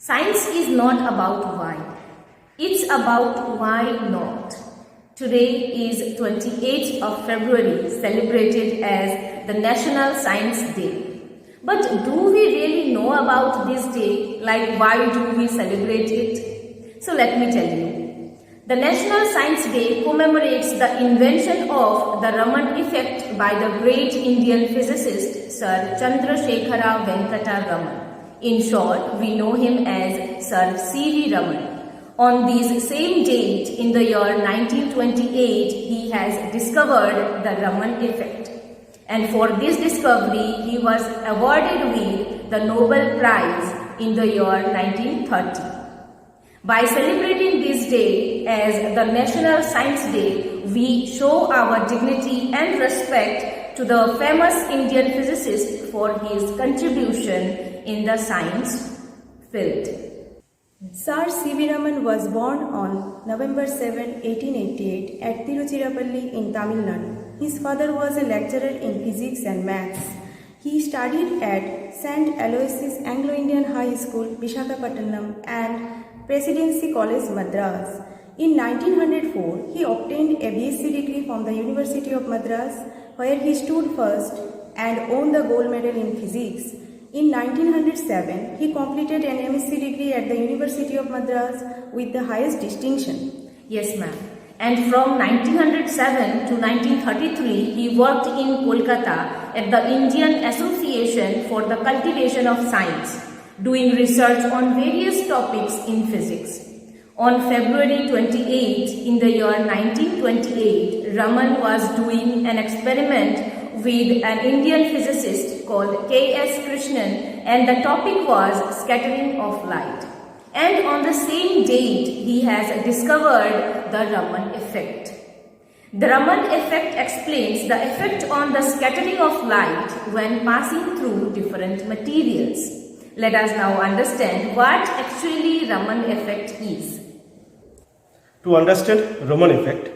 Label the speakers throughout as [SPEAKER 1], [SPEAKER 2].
[SPEAKER 1] Science is not about why, it's about why not. Today is 28th of February, celebrated as the National Science Day. But do we really know about this day? Like, why do we celebrate it? So let me tell you. The National Science Day commemorates the invention of the Raman effect by the great Indian physicist Sir Chandrasekhara Venkata Raman. In short, we know him as Sir C.V. Raman. On this same date in the year 1928, he has discovered the Raman effect. And for this discovery, he was awarded with the Nobel Prize in the year 1930. By celebrating this day as the National Science Day, we show our dignity and respect to the famous Indian physicist for his contribution in the science field.
[SPEAKER 2] Sir C.V. Raman was born on November 7, 1888 at Tiruchirappalli in Tamil Nadu. His father was a lecturer in physics and maths. He studied at St. Aloysius Anglo-Indian High School, Visakhapatnam and Presidency College, Madras. In 1904, he obtained a BSc degree from the University of Madras, where he stood first and won the gold medal in physics. In 1907, he completed an MSc degree at the University of Madras with the highest distinction.
[SPEAKER 1] Yes, ma'am. And from 1907 to 1933, he worked in Kolkata at the Indian Association for the Cultivation of Science, doing research on various topics in physics. On February 28 in the year 1928, Raman was doing an experiment with an Indian physicist called K.S. Krishnan, and the topic was scattering of light. And on the same date, he has discovered the Raman effect. The Raman effect explains the effect on the scattering of light when passing through different materials. Let us now understand what actually Raman effect is.
[SPEAKER 3] To understand Raman effect,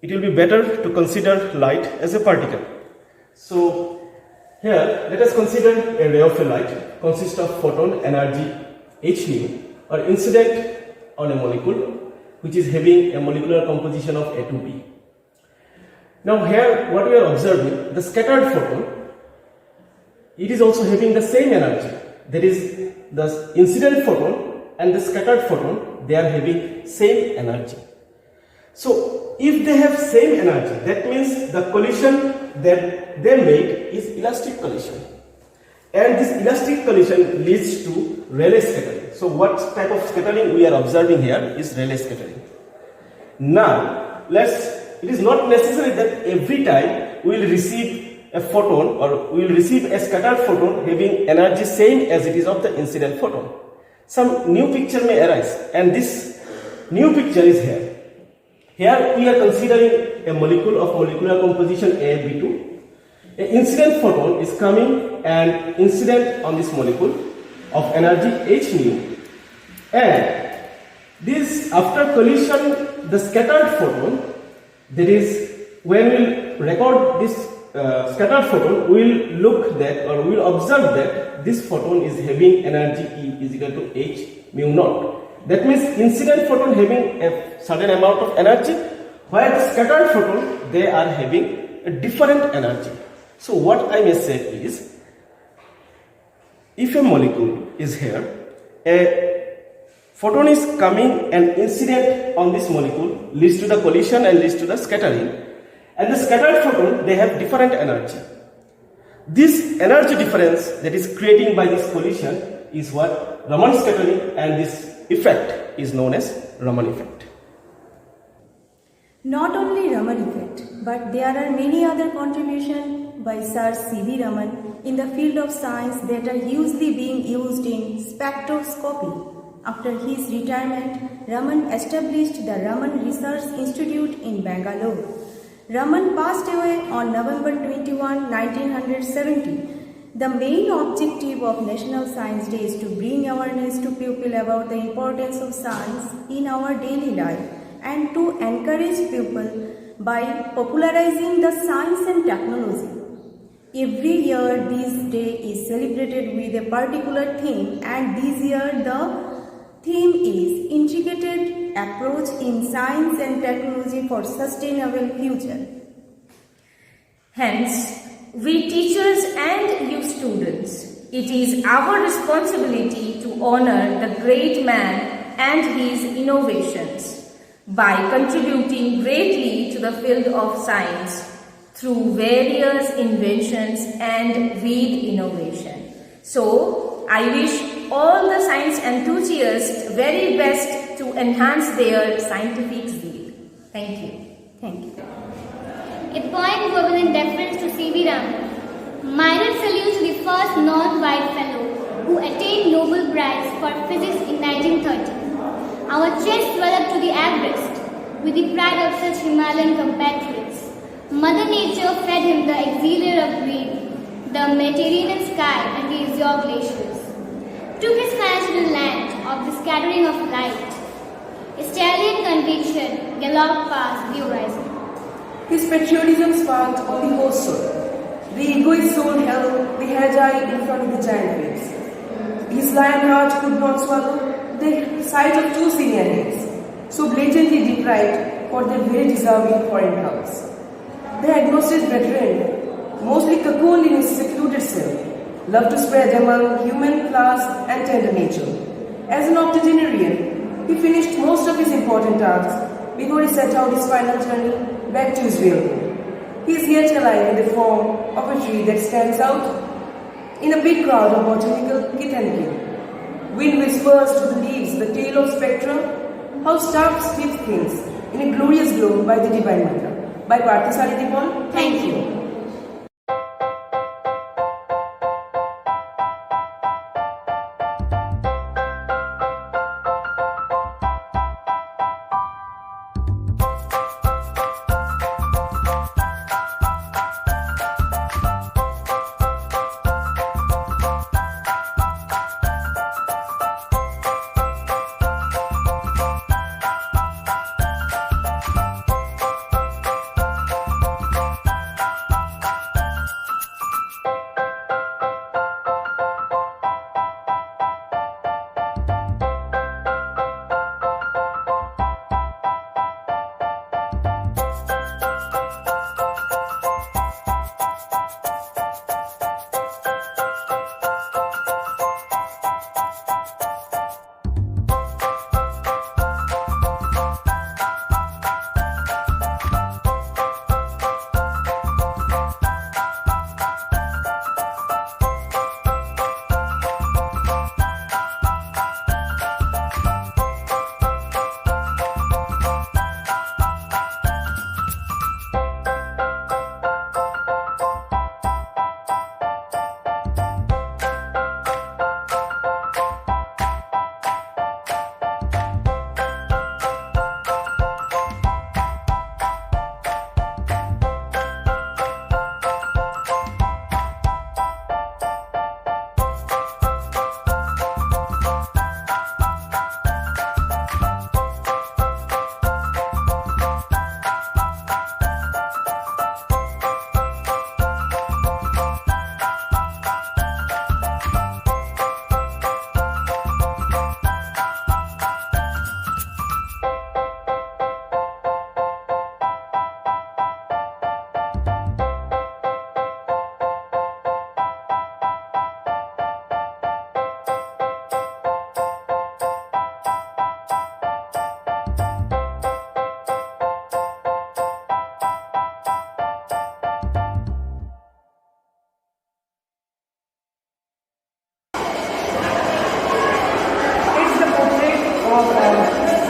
[SPEAKER 3] it will be better to consider light as a particle. So here let us consider a ray of a light consists of photon energy h nu or incident on a molecule which is having a molecular composition of A2P. Now here what we are observing, the scattered photon, it is also having the same energy. That is, the incident photon and the scattered photon, they are having same energy. So if they have same energy, that means the collision that they make is elastic collision. And this elastic collision leads to Rayleigh scattering. So what type of scattering we are observing here is Rayleigh scattering. Now, it is not necessary that every time we will receive a photon or we will receive a scattered photon having energy same as it is of the incident photon. Some new picture may arise, and this new picture is here. Here we are considering a molecule of molecular composition AB2. An incident photon is coming and incident on this molecule of energy h nu, and this after collision the scattered photon, that is when we will record this scattered photon, we will look that or we will observe that this photon is having energy E is equal to h mu naught. That means incident photon having a certain amount of energy, while the scattered photon, they are having a different energy. So what I may say is, if a molecule is here, a photon is coming and incident on this molecule leads to the collision and leads to the scattering, and the scattered photon, they have different energy. This energy difference that is creating by this collision is what Raman scattering, and this effect is known as Raman effect.
[SPEAKER 2] Not only Raman effect, but there are many other contributions by Sir C.V. Raman in the field of science that are usually being used in spectroscopy. After his retirement, Raman established the Raman Research Institute in Bangalore. Raman passed away on November 21, 1970. The main objective of National Science Day is to bring awareness to people about the importance of science in our daily life and to encourage people by popularizing the science and technology. Every year this day is celebrated with a particular theme, and this year the theme is Integrated Approach in Science and Technology for Sustainable Future.
[SPEAKER 1] Hence, we teachers and you students, it is our responsibility to honor the great man and his innovations by contributing greatly to the field of science through various inventions and with innovation. So, I wish all the science enthusiasts very best to enhance their scientific zeal. Thank you.
[SPEAKER 2] Thank you.
[SPEAKER 4] A poem woven in deference to C.V. Raman. Myriad salutes to the first non-white fellow who attained Nobel Prize for Physics in 1930. Our chests swell up to the Everest with the pride of such Himalayan compatriots. Mother Nature fed him the exterior of green, the Mediterranean sky and the azure glaciers. Took his financial land of the scattering of light. A stallion conviction galloped past the horizon.
[SPEAKER 5] His patriotism sparked on the whole soul. The egoist soul held the Hedgehog in front of the giant waves. His lion heart could not swallow the sight of two senior heads, so blatantly deprived for their very deserving foreign house. The agnostic veteran, mostly cocooned in his secluded cell, loved to spread among human class and tender nature. As an octogenarian, he finished most of his important tasks before he set out his final journey back to his real home. He is yet alive in the form of a tree that stands out in a big crowd of botanical kit and kin. Wind whispers to the leaves the tale of spectra, how stars speak things in a glorious glow by the Divine Mother. By Parthasari Dipon. Thank you.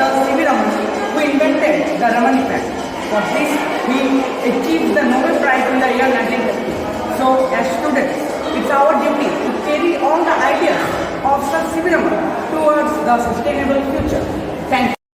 [SPEAKER 5] Sir C.V. Raman, who invented the Raman effect. For this, he achieved the Nobel Prize in the year 1950. So, as students, it's our duty to carry on the ideas of Sir C.V. Raman towards the sustainable future. Thank you.